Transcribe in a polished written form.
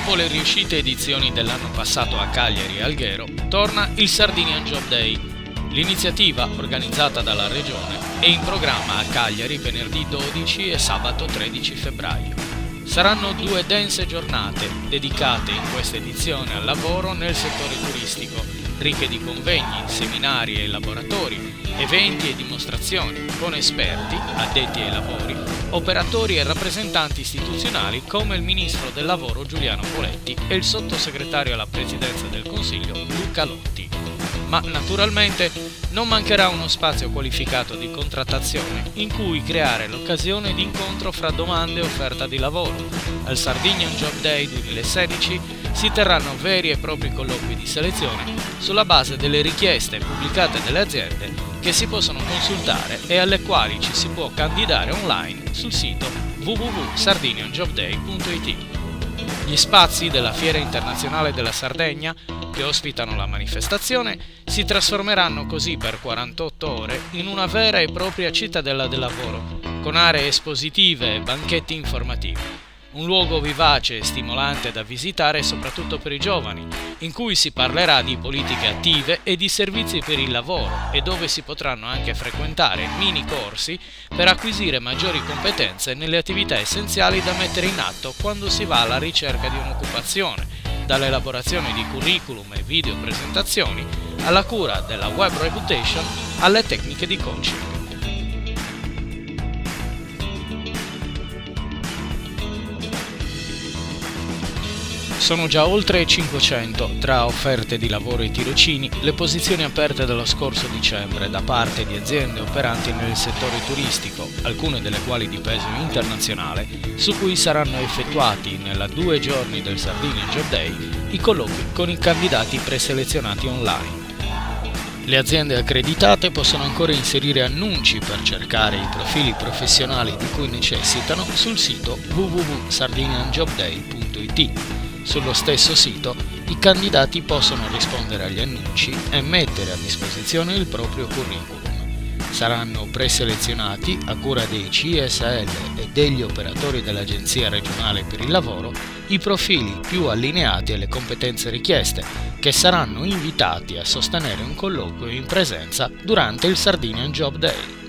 Dopo le riuscite edizioni dell'anno passato a Cagliari e Alghero, torna il Sardinian Job Day. L'iniziativa, organizzata dalla Regione, è in programma a Cagliari venerdì 12 e sabato 13 febbraio. Saranno 2 dense giornate dedicate in questa edizione al lavoro nel settore turistico, ricche di convegni, seminari e laboratori, eventi e dimostrazioni con esperti, addetti ai lavori, operatori e rappresentanti istituzionali come il Ministro del Lavoro Giuliano Poletti e il Sottosegretario alla Presidenza del Consiglio Luca Lotti. Ma naturalmente non mancherà uno spazio qualificato di contrattazione in cui creare l'occasione di incontro fra domande e offerta di lavoro. Al Sardinian Job Day 2016 si terranno veri e propri colloqui di selezione sulla base delle richieste pubblicate dalle aziende che si possono consultare e alle quali ci si può candidare online sul sito www.sardinianjobday.it. Gli spazi della Fiera Internazionale della Sardegna, che ospitano la manifestazione, si trasformeranno così per 48 ore in una vera e propria cittadella del lavoro, con aree espositive e banchetti informativi. Un luogo vivace e stimolante da visitare soprattutto per i giovani, in cui si parlerà di politiche attive e di servizi per il lavoro e dove si potranno anche frequentare mini corsi per acquisire maggiori competenze nelle attività essenziali da mettere in atto quando si va alla ricerca di un'occupazione, dall'elaborazione di curriculum e video presentazioni alla cura della web reputation alle tecniche di coaching. Sono già oltre 500, tra offerte di lavoro e tirocini, le posizioni aperte dallo scorso dicembre da parte di aziende operanti nel settore turistico, alcune delle quali di peso internazionale, su cui saranno effettuati nella 2 giorni del Sardinian Job Day i colloqui con i candidati preselezionati online. Le aziende accreditate possono ancora inserire annunci per cercare i profili professionali di cui necessitano sul sito www.sardinianjobday.it. Sullo stesso sito i candidati possono rispondere agli annunci e mettere a disposizione il proprio curriculum. Saranno preselezionati a cura dei CSL e degli operatori dell'Agenzia regionale per il lavoro i profili più allineati alle competenze richieste, che saranno invitati a sostenere un colloquio in presenza durante il Sardinian Job Day.